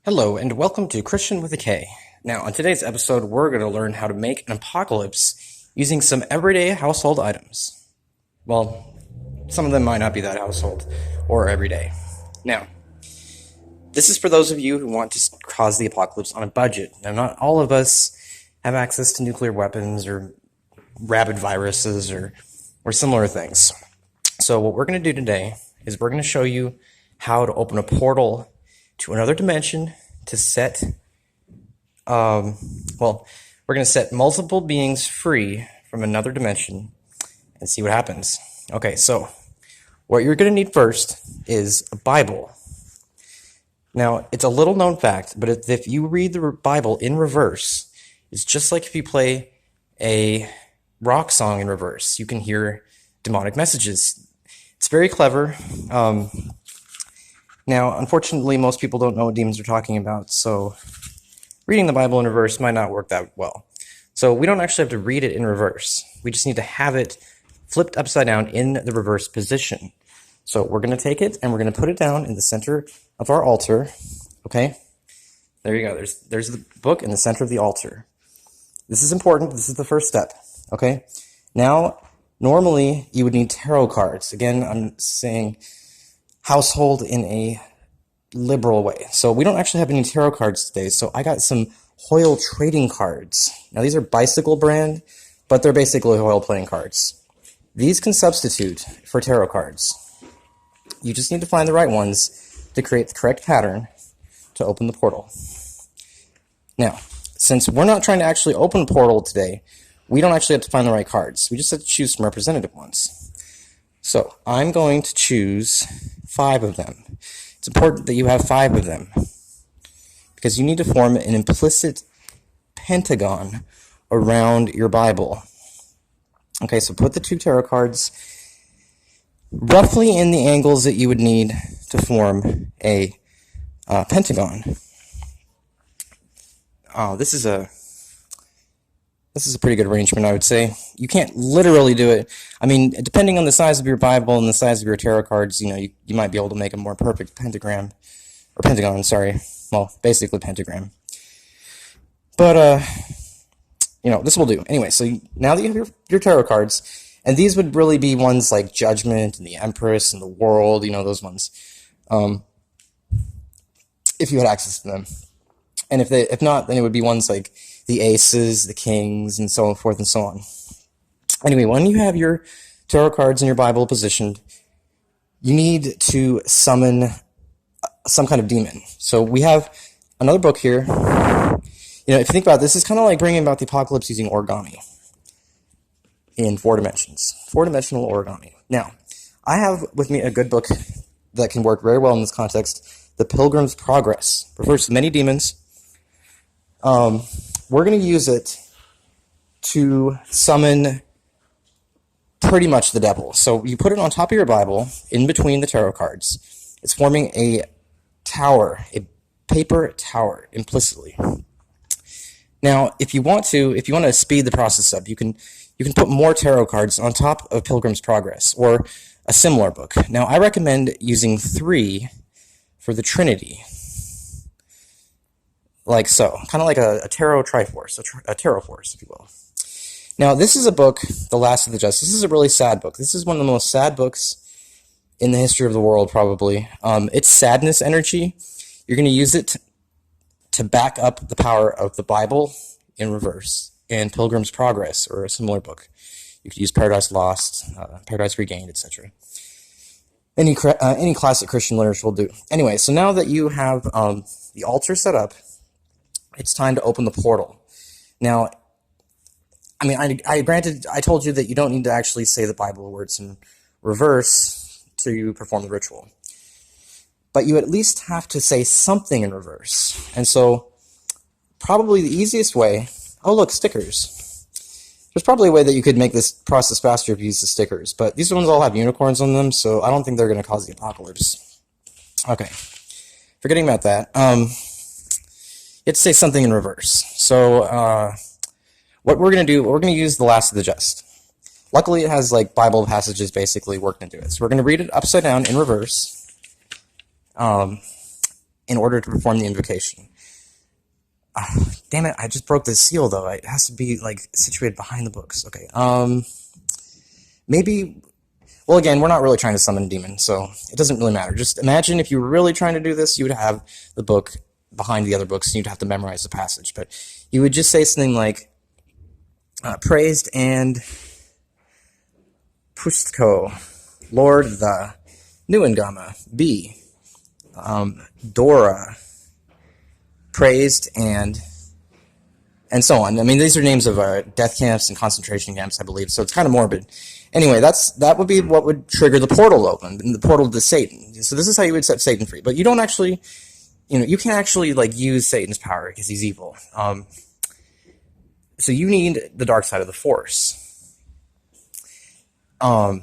Hello, and welcome to Kristian with a K. Now, on today's episode, we're going to learn how to make an apocalypse using some everyday household items. Well, some of them might not be that household or everyday. Now, this is for those of you who want to cause the apocalypse on a budget. Now, not all of us have access to nuclear weapons or rabid viruses or similar things. So what we're going to do today is we're going to show you how to open a portal to another dimension to set, we're going to set multiple beings free from another dimension and see what happens. Okay, so what you're going to need first is a Bible. Now, it's a little known fact, but if you read the Bible in reverse, it's just like if you play a rock song in reverse. You can hear demonic messages. It's very clever. Now, unfortunately, most people don't know what demons are talking about, so reading the Bible in reverse might not work that well. So we don't actually have to read it in reverse. We just need to have it flipped upside down in the reverse position. So we're going to take it, and we're going to put it down in the center of our altar. Okay? There you go. There's the book in the center of the altar. This is important. This is the first step. Okay? Now, normally, you would need tarot cards. Again, I'm saying household in a liberal way. So we don't actually have any tarot cards today, so I got some Hoyle trading cards. Now these are Bicycle brand, but they're basically Hoyle playing cards. These can substitute for tarot cards. You just need to find the right ones to create the correct pattern to open the portal. Now, since we're not trying to actually open a portal today, we don't actually have to find the right cards. We just have to choose some representative ones. So I'm going to choose 5 of them. It's important that you have 5 of them because you need to form an implicit pentagon around your Bible. Okay, so put the 2 tarot cards roughly in the angles that you would need to form a pentagon. This is a pretty good arrangement, I would say. You can't literally do it. I mean, depending on the size of your Bible and the size of your tarot cards, you might be able to make a more perfect pentagon, well, basically pentagram. But, this will do. Anyway, so now that you have your tarot cards, and these would really be ones like Judgment and the Empress and the World, those ones, if you had access to them. And if not, then it would be ones like the Aces, the Kings, and so forth and so on. Anyway, when you have your tarot cards in your Bible positioned, you need to summon some kind of demon. So we have another book here. If you think about it, this is kind of like bringing about the apocalypse using origami in 4 dimensions. 4-dimensional origami. Now, I have with me a good book that can work very well in this context. The Pilgrim's Progress. Refers to many demons. We're going to use it to summon pretty much the devil. So you put it on top of your Bible, in between the tarot cards. It's forming a tower, a paper tower, implicitly. Now, if you want to speed the process up, you can put more tarot cards on top of Pilgrim's Progress, or a similar book. Now, I recommend using 3 for the Trinity. Like so, kind of like a tarot triforce, a tarot force, if you will. Now, this is a book, The Last of the Just. This is a really sad book. This is one of the most sad books in the history of the world, probably. It's sadness energy. You're going to use it to back up the power of the Bible in reverse and Pilgrim's Progress, or a similar book. You could use Paradise Lost, Paradise Regained, etc. Any classic Christian literature will do. Anyway, so now that you have the altar set up, it's time to open the portal. Now, I told you that you don't need to actually say the Bible words in reverse to perform the ritual. But you at least have to say something in reverse. And so, probably the easiest way, look, stickers. There's probably a way that you could make this process faster if you use the stickers, but these ones all have unicorns on them, so I don't think they're going to cause the apocalypse. Okay, forgetting about that. You have to say something in reverse. So, what we're going to use The Last of the Just. Luckily, it has like Bible passages basically worked into it. So we're going to read it upside down in reverse. in order to perform the invocation. Damn it, I just broke the seal, though. It has to be, like, situated behind the books. Okay, maybe... Well, again, we're not really trying to summon a demon, so it doesn't really matter. Just imagine if you were really trying to do this, you would have the book behind the other books, and you'd have to memorize the passage. But you would just say something like, praised and pustko, Lord the Nuengama, B, Dora, praised and so on. I mean, these are names of death camps and concentration camps, I believe, so it's kind of morbid. Anyway, that would be what would trigger the portal open, the portal to Satan. So this is how you would set Satan free. But you don't actually, you can't actually, like, use Satan's power because he's evil. So you need the dark side of the Force. That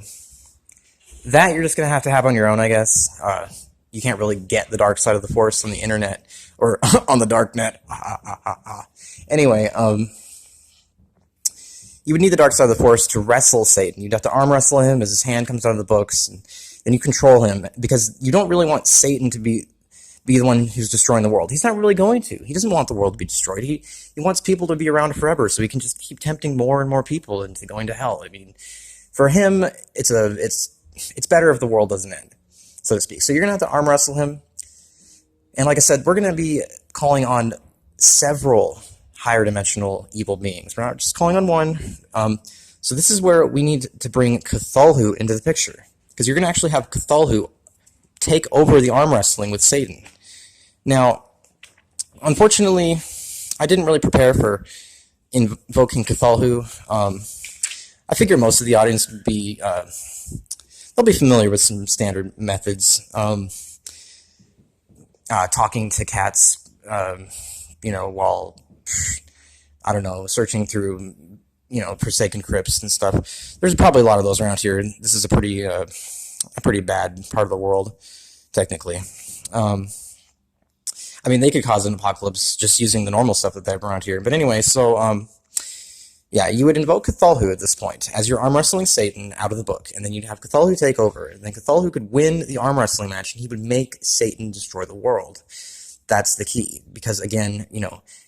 you're just going to have on your own, I guess. You can't really get the dark side of the Force on the internet or on the dark net. Anyway, you would need the dark side of the Force to wrestle Satan. You'd have to arm wrestle him as his hand comes out of the books, and then you control him, because you don't really want Satan to be the one who's destroying the world. He's not really going to. He doesn't want the world to be destroyed. He wants people to be around forever, so he can just keep tempting more and more people into going to hell. I mean, for him, it's better if the world doesn't end, so to speak. So you're going to have to arm wrestle him. And like I said, we're going to be calling on several higher dimensional evil beings. We're not just calling on one. So this is where we need to bring Cthulhu into the picture, because you're going to actually have Cthulhu take over the arm wrestling with Satan. Now, unfortunately, I didn't really prepare for invoking Cthulhu. I figure most of the audience would be, they'll be familiar with some standard methods. Talking to cats, while, I don't know, searching through, forsaken crypts and stuff. There's probably a lot of those around here. This is a pretty bad part of the world, technically. I mean, they could cause an apocalypse just using the normal stuff that they have around here. But anyway, so, yeah, you would invoke Cthulhu at this point as you're arm wrestling Satan out of the book, and then you'd have Cthulhu take over, and then Cthulhu could win the arm wrestling match, and he would make Satan destroy the world. That's the key, because again,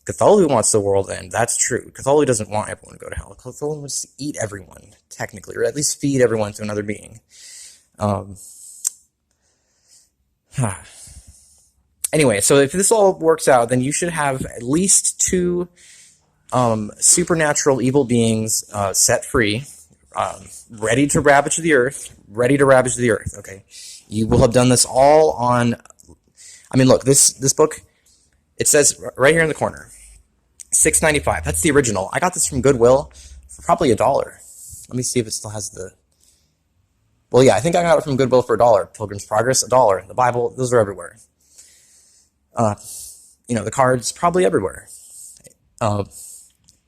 Cthulhu wants the world to end. That's true. Cthulhu doesn't want everyone to go to hell. Cthulhu wants to eat everyone, technically, or at least feed everyone to another being. Anyway, so if this all works out, then you should have at least 2 supernatural evil beings set free, ready to ravage the earth. Okay, you will have done this all on. I mean, look, this book. It says right here in the corner, $6.95. That's the original. I got this from Goodwill for probably $1. Let me see if it still has the. Well, yeah, I think I got it from Goodwill for $1. Pilgrim's Progress, $1. The Bible, those are everywhere. The cards, probably everywhere.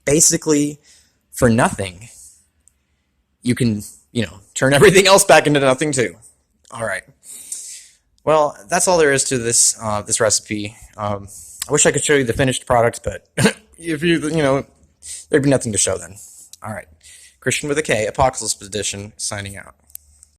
Basically, for nothing, you can, turn everything else back into nothing too. All right. Well, that's all there is to this this recipe. I wish I could show you the finished product, but if there'd be nothing to show then. All right. Kristian with a K, Apocalypse Edition, signing out.